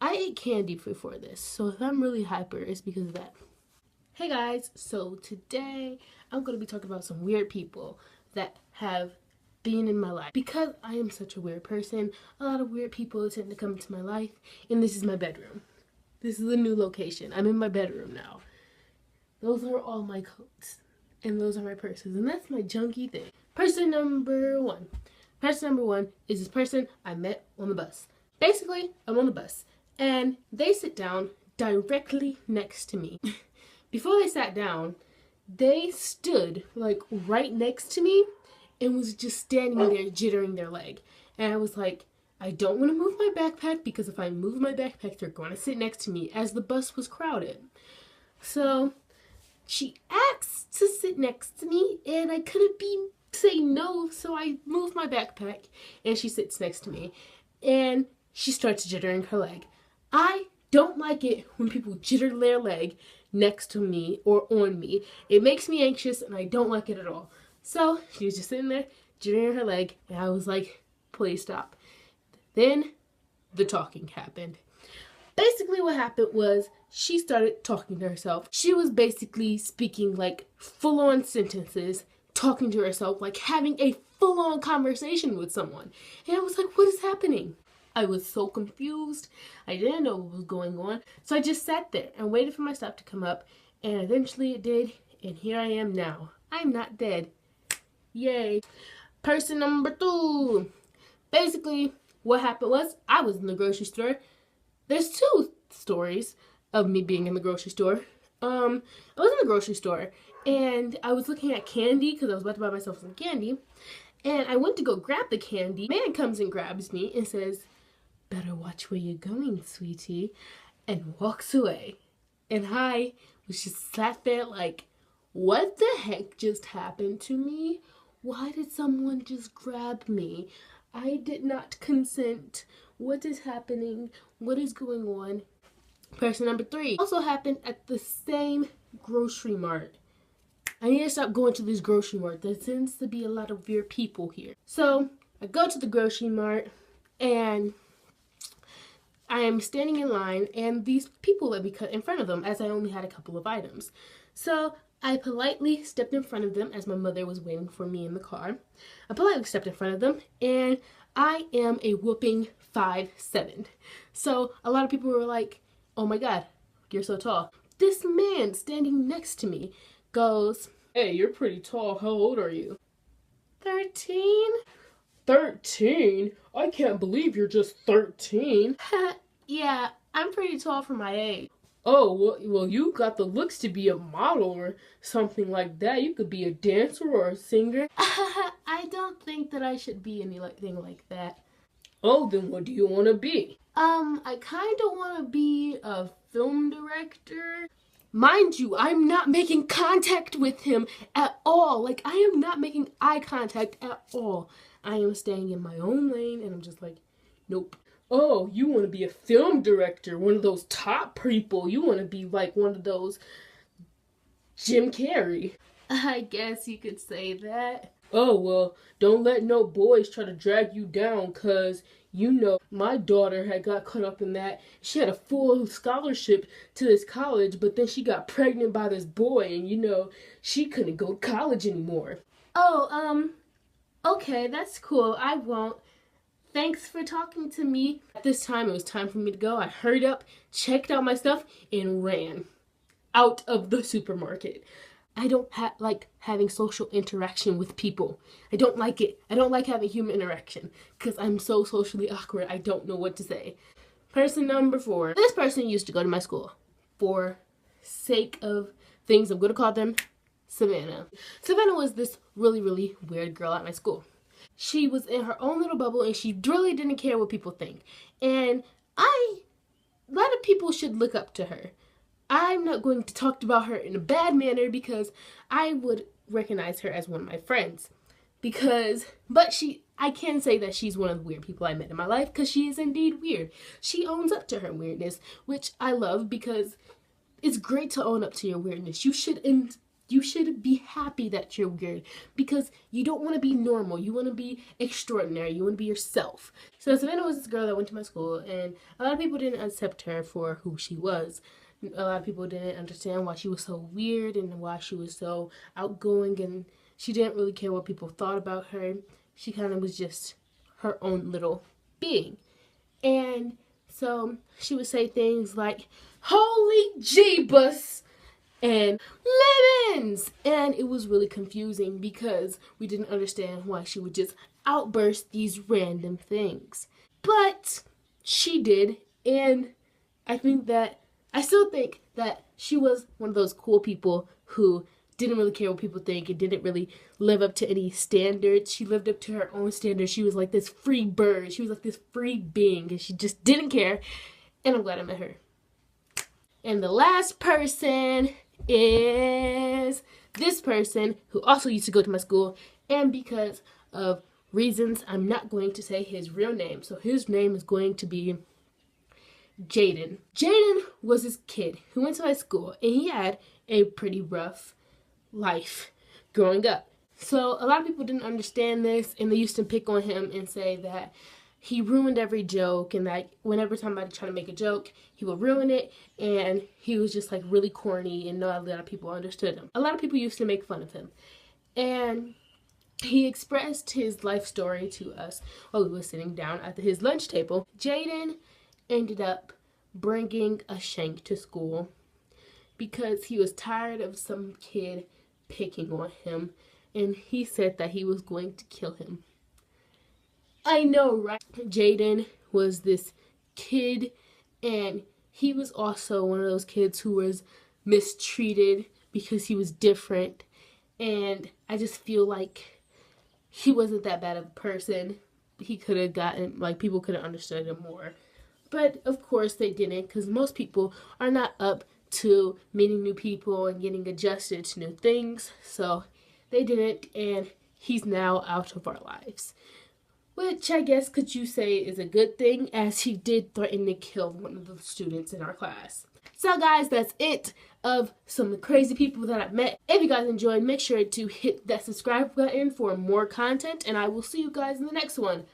I ate candy before this, so if I'm really hyper, it's because of that. Hey guys, so today I'm going to be talking about some weird people that have been in my life. Because I am such a weird person, a lot of weird people tend to come into my life, and this is my bedroom. This is a new location. I'm in my bedroom now. Those are all my coats, and those are my purses, and that's my junky thing. Person number one. Person number one is this person I met on the bus. Basically, I'm on the bus, and they sit down directly next to me. Before they sat down, they stood like right next to me and was just standing there jittering their leg. And I was like, I don't want to move my backpack because if I move my backpack, they're going to sit next to me, as the bus was crowded. So she asked to sit next to me and I couldn't say no, so I moved my backpack and she sits next to me and she starts jittering her leg. I don't like it when people jitter their leg next to me or on me. It makes me anxious and I don't like it at all. So she was just sitting there jittering her leg and I was like, please stop. Then the talking happened. Basically what happened was she started talking to herself. She was basically speaking like full-on sentences, talking to herself, like having a full-on conversation with someone. And I was like, what is happening? I was so confused. I didn't know what was going on. So I just sat there and waited for my stop to come up. And eventually it did. And here I am now. I'm not dead. Yay. Person number two. Basically, what happened was I was in the grocery store. There's two stories of me being in the grocery store. I was in the grocery store and I was looking at candy because I was about to buy myself some candy. And I went to go grab the candy. Man comes and grabs me and says, better watch where you're going, sweetie, and walks away. And I was just sat there like, what the heck just happened to me? Why did someone just grab me? I did not consent. What is happening? What is going on? Person number three also happened at the same grocery mart. I need to stop going to this grocery mart. There tends to be a lot of weird people here. So I go to the grocery mart and I am standing in line and these people let me cut in front of them as I only had a couple of items. So I politely stepped in front of them as my mother was waiting for me in the car. I politely stepped in front of them and I am a whooping 5'7". So a lot of people were like, oh my God, you're so tall. This man standing next to me goes, hey, you're pretty tall. How old are you? 13. 13? I can't believe you're just 13. Yeah, I'm pretty tall for my age. Oh, well, you got the looks to be a model or something like that. You could be a dancer or a singer. I don't think that I should be anything like that. Oh, then what do you want to be? I kind of want to be a film director. Mind you, I'm not making contact with him at all. Like, I am not making eye contact at all. I am staying in my own lane, and I'm just like, nope. Oh, you want to be a film director, one of those top people. You want to be like one of those Jim Carrey. I guess you could say that. Oh, well, don't let no boys try to drag you down, because, you know, my daughter had got caught up in that. She had a full scholarship to this college, but then she got pregnant by this boy, and, you know, she couldn't go to college anymore. Oh, okay, that's cool. I won't. Thanks for talking to me. At this time, it was time for me to go. I hurried up, checked out my stuff, and ran out of the supermarket. I don't like having social interaction with people. I don't like it. I don't like having human interaction because I'm so socially awkward. I don't know what to say. Person number four. This person used to go to my school. For sake of things, I'm going to call them Savannah. Savannah was this really, really weird girl at my school. She was in her own little bubble and she really didn't care what people think. And a lot of people should look up to her. I'm not going to talk about her in a bad manner because I would recognize her as one of my friends. I can say that she's one of the weird people I met in my life because she is indeed weird. She owns up to her weirdness, which I love because it's great to own up to your weirdness. You should You should be happy that you're weird because you don't want to be normal. You want to be extraordinary. You want to be yourself. So Savannah was this girl that went to my school, and a lot of people didn't accept her for who she was. A lot of people didn't understand why she was so weird and why she was so outgoing, and she didn't really care what people thought about her. She kind of was just her own little being. And so she would say things like, "Holy Jeebus!" and "lemons," and it was really confusing because we didn't understand why she would just outburst these random things. But she did, and I still think that she was one of those cool people who didn't really care what people think and didn't really live up to any standards. She lived up to her own standards. She was like this free bird. She was like this free being, and she just didn't care. And I'm glad I met her. And the last person is this person who also used to go to my school, and because of reasons, I'm not going to say his real name. So his name is going to be Jaden. Jaden was this kid who went to my school, and he had a pretty rough life growing up. So a lot of people didn't understand this, and they used to pick on him and say that he ruined every joke, and that whenever somebody tried to make a joke, he would ruin it, and he was just like really corny, and not a lot of people understood him. A lot of people used to make fun of him, and he expressed his life story to us while we were sitting down at his lunch table. Jaden ended up bringing a shank to school because he was tired of some kid picking on him, and he said that he was going to kill him. I know, right? Jaden was this kid, and he was also one of those kids who was mistreated because he was different, and I just feel like he wasn't that bad of a person. He could have gotten, like, people could have understood him more. But, of course, they didn't, because most people are not up to meeting new people and getting adjusted to new things. So, they didn't, and he's now out of our lives. Which, I guess, could you say is a good thing, as he did threaten to kill one of the students in our class. So, guys, that's it of some crazy people that I've met. If you guys enjoyed, make sure to hit that subscribe button for more content, and I will see you guys in the next one.